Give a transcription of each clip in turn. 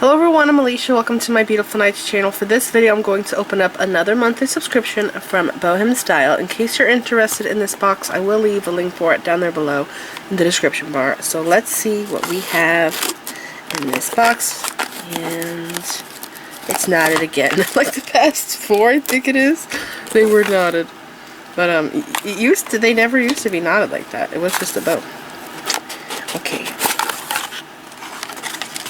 Hello everyone, I'm Alicia. Welcome to my Beautiful Nights channel. For this video, I'm going to open up another monthly subscription from BohemStyle. In case you're interested in this box, I will leave a link for it down there below in the description bar. So let's see what we have in this box. And it's knotted again. Like the past four, I think it is. They were knotted. But they never used to be knotted like that. It was just a bow. Okay.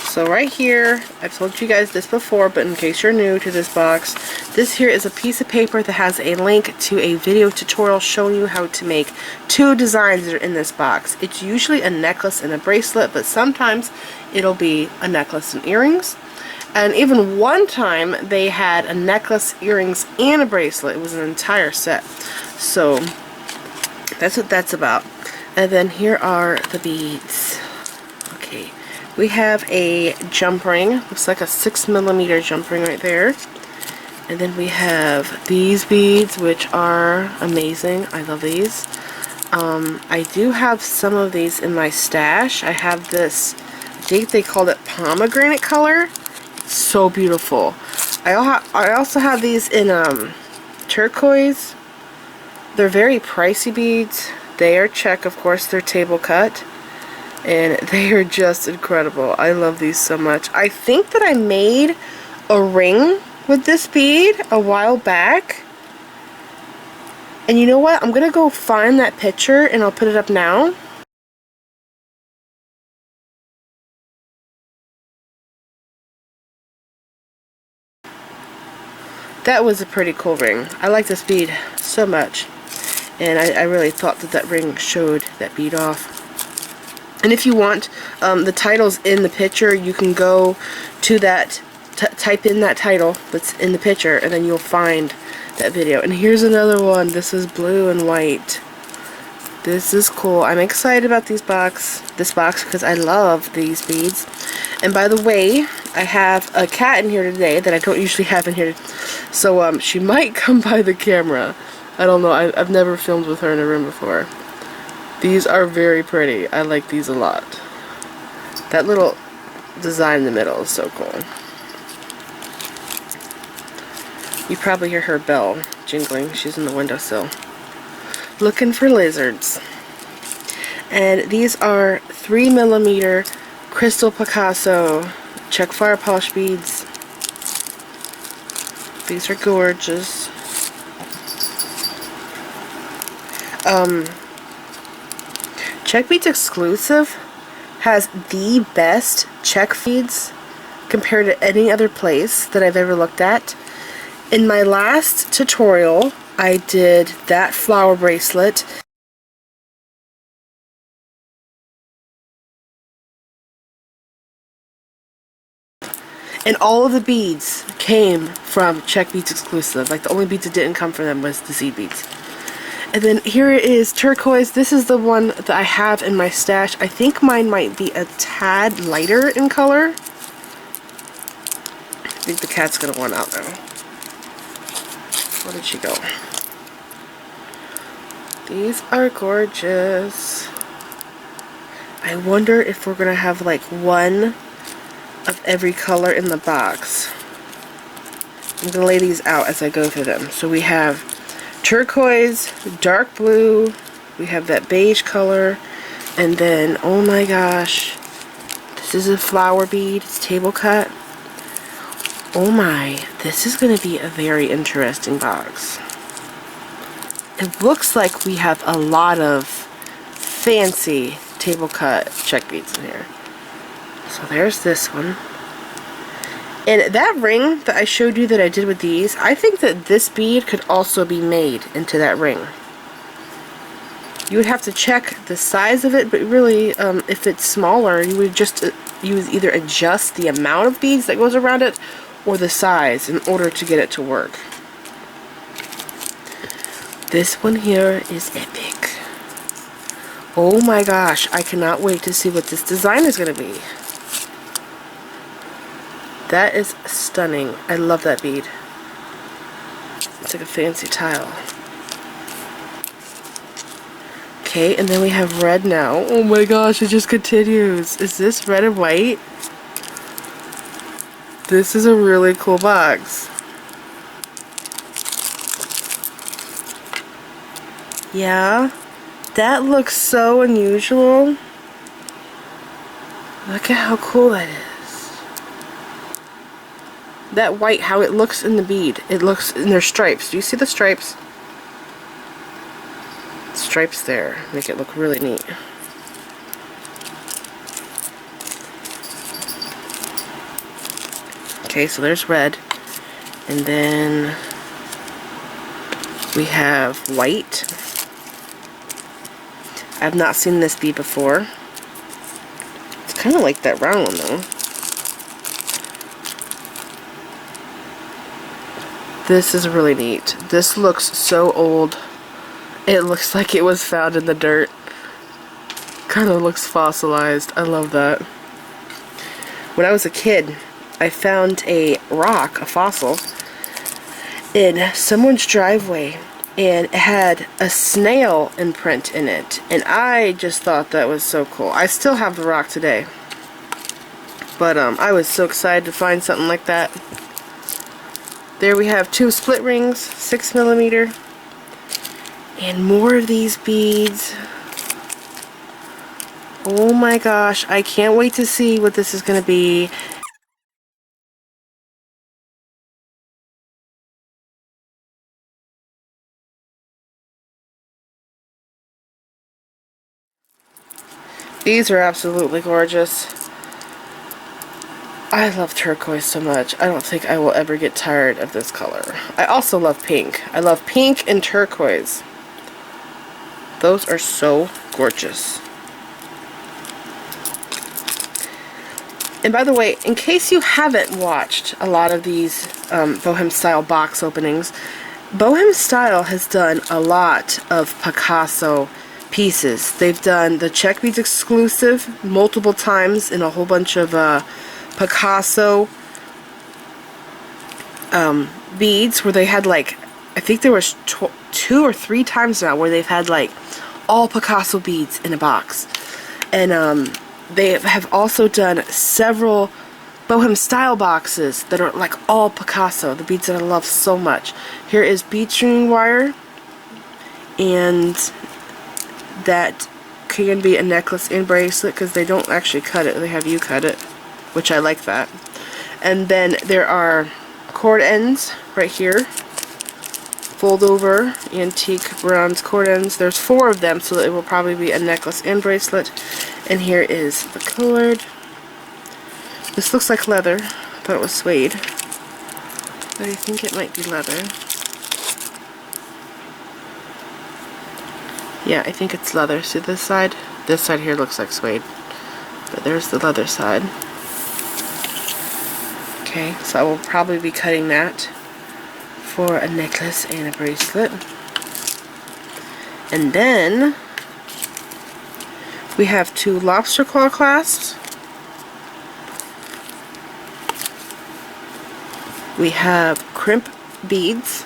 So right here, I've told you guys this before, but in case you're new to this box, this here is a piece of paper that has a link to a video tutorial showing you how to make two designs that are in this box. It's usually a necklace and a bracelet, but sometimes it'll be a necklace and earrings. And even one time they had a necklace, earrings, and a bracelet. It was an entire set. So that's what that's about. And then here are the beads. Okay. We have a jump ring. Looks like a 6mm jump ring right there. And then we have these beads, which are amazing. I love these. I do have some of these in my stash. I have this, I think they called it pomegranate color. It's so beautiful. I also have these in turquoise. They're very pricey beads. They are check, of course. They're table cut. And they are just incredible. I love these so much. I think that I made a ring with this bead a while back. And you know what? I'm going to go find that picture and I'll put it up now. That was a pretty cool ring. I like this bead so much. And I really thought that that ring showed that bead off. And if you want the titles in the picture, you can go to that, type in that title that's in the picture, and then you'll find that video. And here's another one. This is blue and white. This is cool. I'm excited about this box because I love these beads. And by the way, I have a cat in here today that I don't usually have in here. So she might come by the camera. I don't know. I've never filmed with her in a room before. These are very pretty. I like these a lot. That little design in the middle is so cool. You probably hear her bell jingling. She's in the windowsill. Looking for lizards. And these are 3mm Crystal Picasso check fire polish beads. These are gorgeous. Check Beads exclusive has the best check beads compared to any other place that I've ever looked at. In my last tutorial, I did that flower bracelet. And all of the beads came from Check Beads exclusive. Like the only beads that didn't come from them was the seed beads. And then here is turquoise. This is the one that I have in my stash. I think mine might be a tad lighter in color. I think the cat's gonna want out now. Where did she go? These are gorgeous. I wonder if we're gonna have like one of every color in the box. I'm gonna lay these out as I go through them. So we have turquoise, dark blue, we have that beige color, and then, oh my gosh, this is a flower bead, it's table cut. Oh my, this is going to be a very interesting box. It looks like we have a lot of fancy table cut check beads in here. So there's this one. And that ring that I showed you that I did with these, I think that this bead could also be made into that ring. You would have to check the size of it, but really, if it's smaller, you would just either adjust the amount of beads that goes around it or the size in order to get it to work. This one here is epic. Oh my gosh, I cannot wait to see what this design is going to be. That is stunning. I love that bead. It's like a fancy tile. Okay, and then we have red now. Oh my gosh, it just continues. Is this red and white? This is a really cool box. Yeah, that looks so unusual. Look at how cool that is. That white, how it looks in the bead. It looks in their stripes. Do you see the stripes? Stripes there make it look really neat. Okay, so there's red, and then we have white. I've not seen this bead before. It's kind of like that round one though. This is really neat. This looks so old. It looks like it was found in the dirt. Kind of looks fossilized. I love that. When I was a kid, I found a rock, a fossil, in someone's driveway, and it had a snail imprint in it, and I just thought that was so cool. I still have the rock today, but I was so excited to find something like that. There we have 2 split rings, 6mm, and more of these beads. Oh my gosh, I can't wait to see what this is going to be. These are absolutely gorgeous. I love turquoise so much. I don't think I will ever get tired of this color. I also love pink. I love pink and turquoise. Those are so gorgeous. And by the way, in case you haven't watched a lot of these BohemStyle box openings, BohemStyle has done a lot of Picasso pieces. They've done the Check Beads exclusive multiple times in a whole bunch of Picasso beads where they had like, I think there was 2 or 3 times now where they've had like all Picasso beads in a box. And they have also done several BohemStyle boxes that are like all Picasso, the beads that I love so much. Here is bead string wire, and that can be a necklace and bracelet because they don't actually cut it, they have you cut it, which I like that. And then there are cord ends right here, fold over antique bronze cord ends. There's 4 of them, so it will probably be a necklace and bracelet. And here is the cord. This looks like leather. I thought it was suede, but I think it might be leather. Yeah, I think it's leather. See this side? This side here looks like suede, but there's the leather side. Okay, so I will probably be cutting that for a necklace and a bracelet. And then we have 2 lobster claw clasps. We have crimp beads.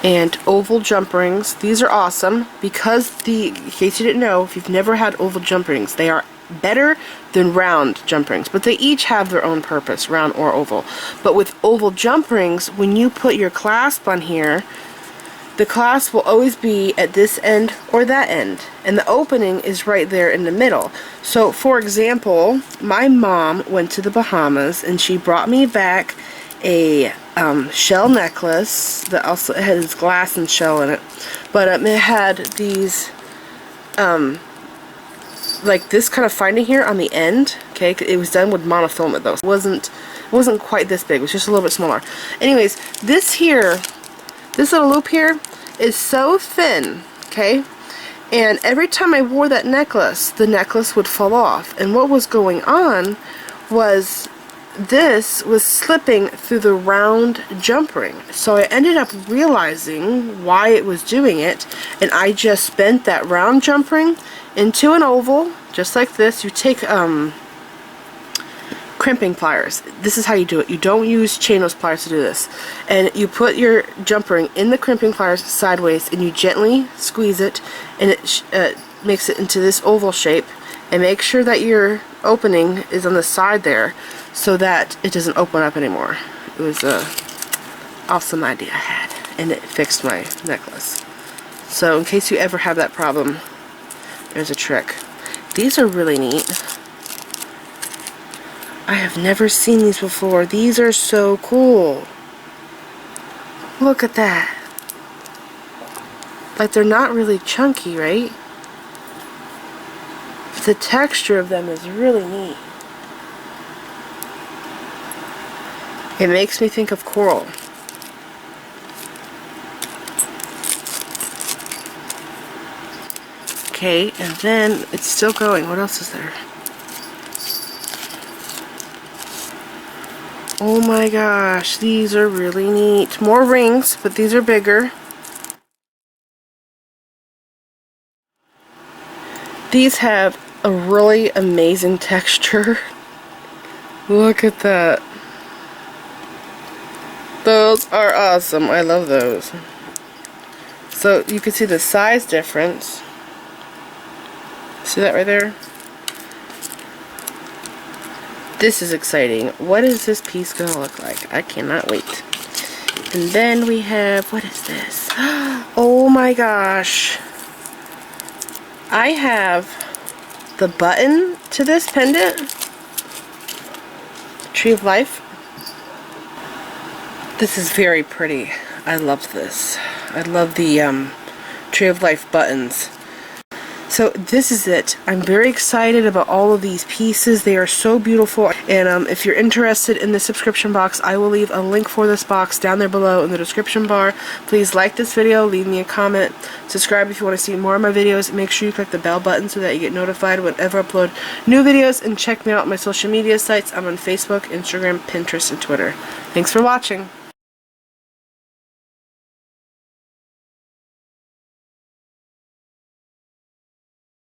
And oval jump rings. These are awesome because in case you didn't know, if you've never had oval jump rings, they are better than round jump rings, but they each have their own purpose, round or oval. But with oval jump rings, when you put your clasp on here, the clasp will always be at this end or that end, and the opening is right there in the middle. So for example, my mom went to the Bahamas and she brought me back a shell necklace that also has glass and shell in it, but it had these like this kind of finding here on the end. Okay, it was done with monofilament though, so it wasn't quite this big, it was just a little bit smaller. Anyways, this here, this little loop here is so thin, okay, and every time I wore that necklace, the necklace would fall off. And what was going on was this was slipping through the round jump ring. So I ended up realizing why it was doing it, and I just bent that round jump ring into an oval, just like this. You take crimping pliers. This is how you do it. You don't use chain nose pliers to do this. And you put your jump ring in the crimping pliers sideways, and you gently squeeze it, and it makes it into this oval shape, and make sure that your opening is on the side there so that it doesn't open up anymore. It was a awesome idea I had, and it fixed my necklace. So in case you ever have that problem, there's a trick. These are really neat. I have never seen these before. These are so cool. Look at that. Like, they're not really chunky, right? The texture of them is really neat. It makes me think of coral. Okay, and then it's still going. What else is there? Oh my gosh, these are really neat. More rings, but these are bigger. These have a really amazing texture. Look at that. Those are awesome. I love those. So you can see the size difference. See that right there? This is exciting. What is this piece going to look like? I cannot wait. And then we have, what is this? Oh my gosh. I have the button to this pendant. Tree of Life. This is very pretty. I love this. I love the Tree of Life buttons. So this is it. I'm very excited about all of these pieces. They are so beautiful. And if you're interested in the subscription box, I will leave a link for this box down there below in the description bar. Please like this video, leave me a comment, subscribe if you want to see more of my videos. Make sure you click the bell button so that you get notified whenever I upload new videos. And check me out on my social media sites. I'm on Facebook, Instagram, Pinterest, and Twitter. Thanks for watching.